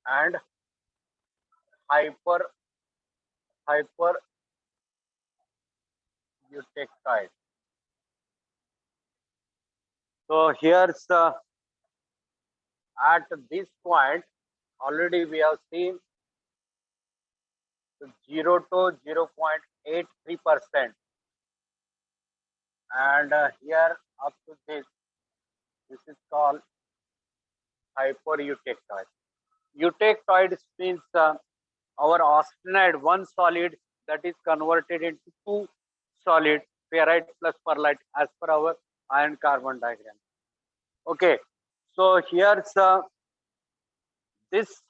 and hyper eutectide. So here's at this point already we have seen 0 to 0.83%, and here up to this is called hypereutectoid. Eutectoid means our austenite, one solid that is converted into two solid, ferrite plus pearlite, as per our iron carbon diagram. Okay, so here's this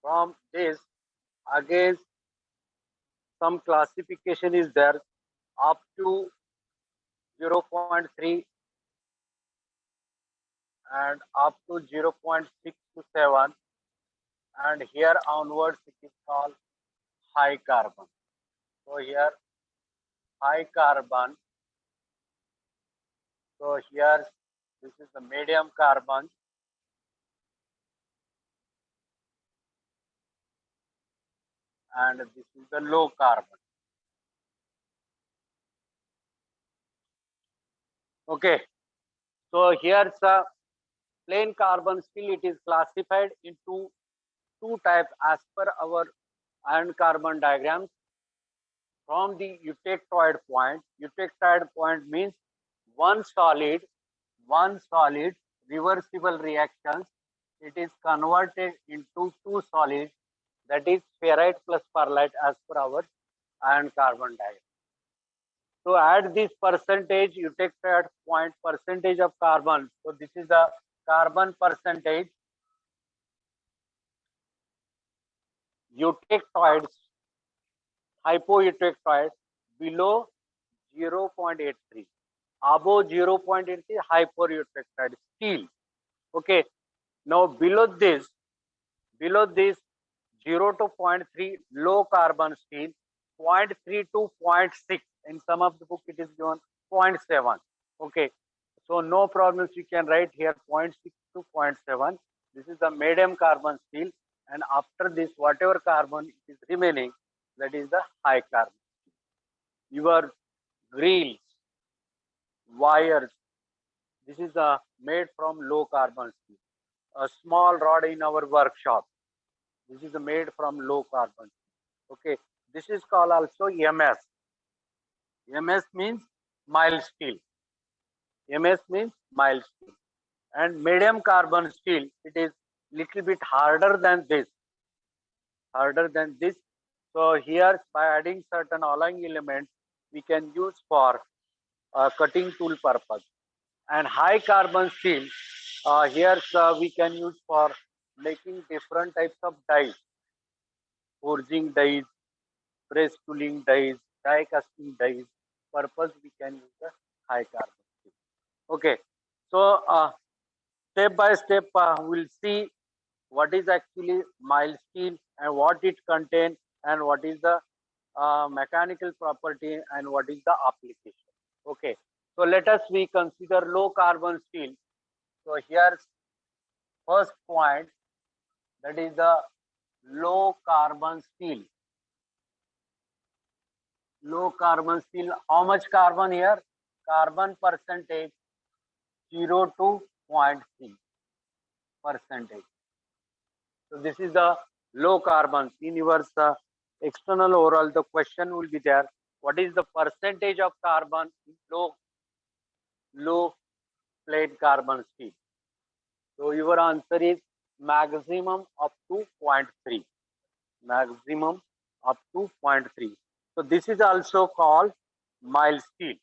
from this again some classification is there up to 0.3 and up to 0.627, and here onwards it is called high carbon. So here high carbon. So here this is the medium carbon, and this is the low carbon. Okay, so here's a plain carbon steel. It is classified into two types as per our iron carbon diagrams. From the eutectoid point means one solid reversible reactions. It is converted into two solids, that is ferrite plus pearlite, as per our iron carbon diagram. So add this percentage, eutectoid point percentage of carbon. So this is the carbon percentage. Eutectoids, hypoeutectoids below 0.83, above 0.83 hypereutectoid steel. Okay, now below this 0 to 0.3 low carbon steel, 0.3 to 0.6. In some of the book it is given 0.7. Okay, so no problems, you can write here 0.6 to 0.7. This is the medium carbon steel, and after this whatever carbon is remaining, that is the high carbon steel. Your grills, wires, this is made from low carbon steel. A small rod in our workshop, this is made from low carbon. Okay, this is called also MS. MS means mild steel. MS means mild steel. And medium carbon steel, it is little bit harder than this. So here by adding certain alloying elements, we can use for cutting tool purpose. And high carbon steel, here we can use for making different types of dies, forging dies, press tooling dies, die casting dies. Purpose we can use the high carbon steel. Okay, so step by step we'll see what is actually mild steel and what it contains and what is the mechanical property and what is the application. Okay, so let us we consider low carbon steel. So here's first point, that is the low carbon steel. Low carbon steel, how much carbon here? Carbon percentage 0 to 0.3 percentage. So this is the low carbon. In your external oral, the question will be there. What is the percentage of carbon in low plate carbon steel? So your answer is maximum up to 0.3. Maximum up to 0.3. So this is also called mild steel.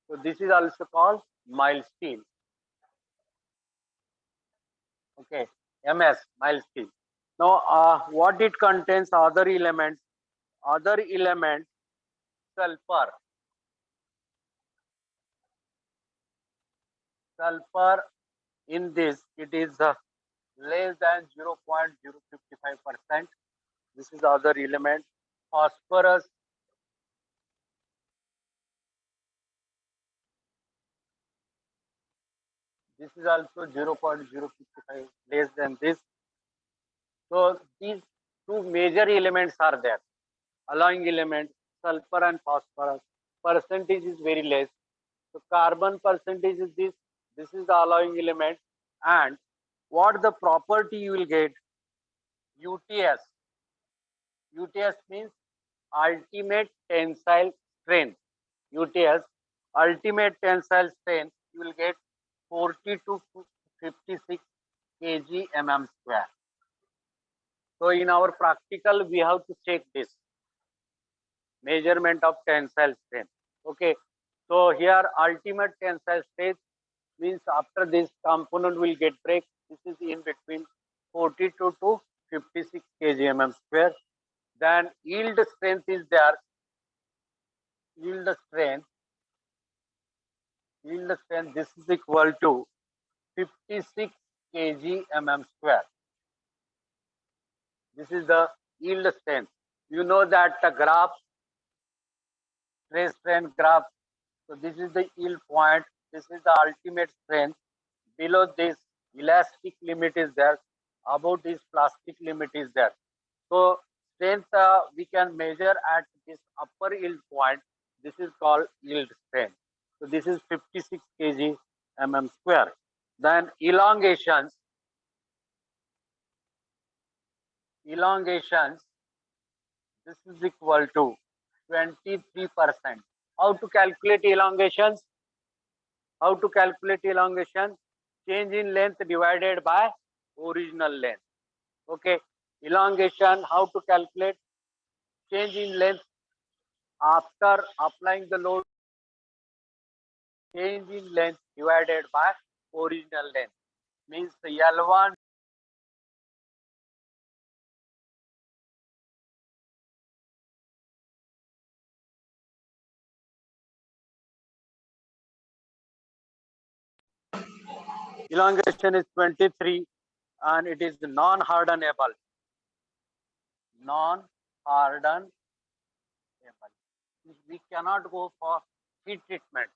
So this is also called mild steel. Okay, MS, mild steel. Now, what it contains? Other elements. Other element, sulfur. Sulfur in this, it is less than 0.055%. This is other element. Phosphorus. This is also 0.055, less and this. So these two major elements are there. Alloying element, sulfur and phosphorus. Percentage is very less. So carbon percentage is this. This is the alloying element. And what the property you will get? UTS. UTS means ultimate tensile strength. UTS, ultimate tensile strength, you will get 40 to 56 kg mm square. So in our practical, we have to check this measurement of tensile strength. Okay. So here ultimate tensile strength means after this component will get break, this is in between 42 to 56 kg mm square. Then yield strength is there. Yield strength, this is equal to 56 kg mm square. This is the yield strength. You know that the graph, stress strain graph. So this is the yield point. This is the ultimate strength. Below this, elastic limit is there. Above this, plastic limit is there. So strength we can measure at this upper yield point. This is called yield strength. So this is 56 kg mm square. Then elongations, this is equal to 23%. How to calculate elongations? How to calculate elongation? Change in length divided by original length. Okay. Elongation, how to calculate? Change in length after applying the load. Change in length divided by original length. Means L1 elongation is 23 and it is non-hardenable. Non-hardenable. We cannot go for heat treatment.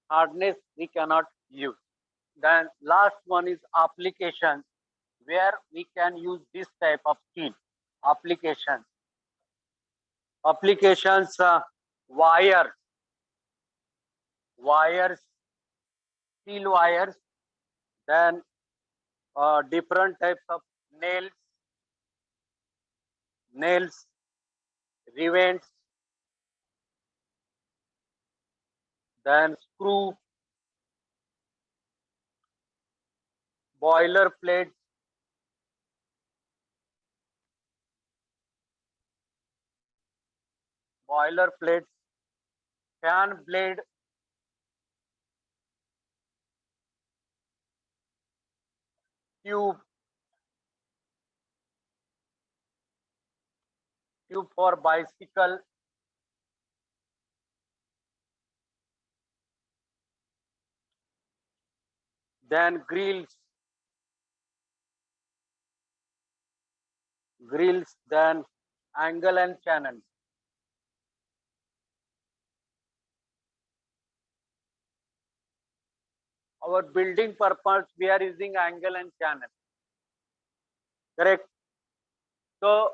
Hardness we cannot use. Then last one is applications, where we can use this type of steel. Applications, wires, steel wires, then different types of nails, rivets, then screw, boiler plates, fan blade, tube for bicycle, then grills, then angle and channels. Our building purpose, we are using angle and channel. Correct. So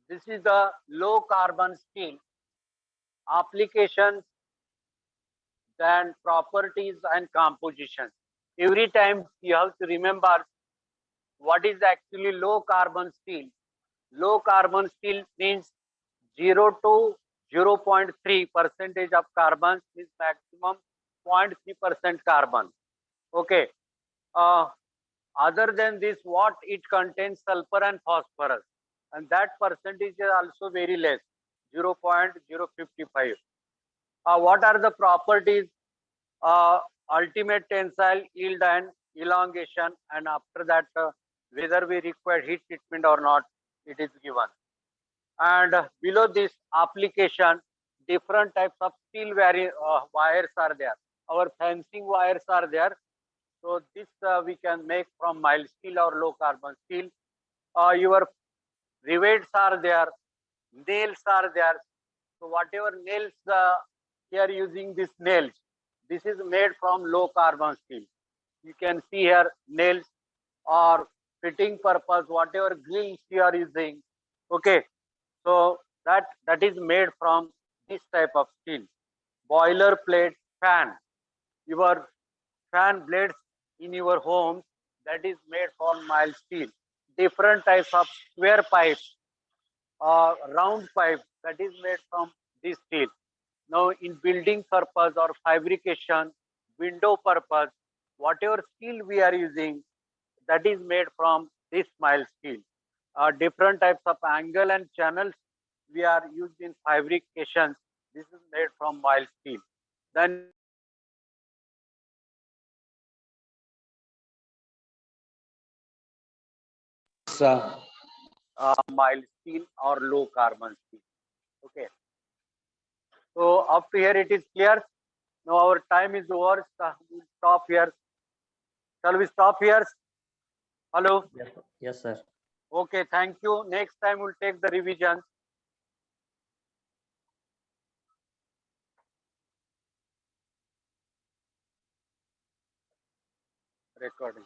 this is the low carbon steel. Applications, then properties and composition. Every time you have to remember what is actually low carbon steel. Low carbon steel means 0 to 0.3% of carbon is maximum 0.3% carbon. Okay. Other than this, what it contains sulfur and phosphorus, and that percentage is also very less, 0.055. What are the properties? Ultimate tensile, yield and elongation, and after that whether we require heat treatment or not, it is given. And below this application, different types of steel wires are there. Our fencing wires are there. So this we can make from mild steel or low carbon steel. Your rivets are there, nails are there. So whatever nails here using this nails, this is made from low carbon steel. You can see here nails or fitting purpose, whatever grills you are using. Okay, so that is made from this type of steel. Boiler plate, fan, your fan blades in your home, that is made from mild steel. Different types of square pipes, round pipe, that is made from this steel. Now in building purpose or fabrication, window purpose, whatever steel we are using, that is made from this mild steel. Different types of angle and channels we are used in fabrication. This is made from mild steel. Then mild steel or low carbon steel. Okay. So up to here it is clear. Now our time is over. So we'll stop here. Shall we stop here? Hello. Yes, yes, sir. Okay. Thank you. Next time we'll take the revision. Recording.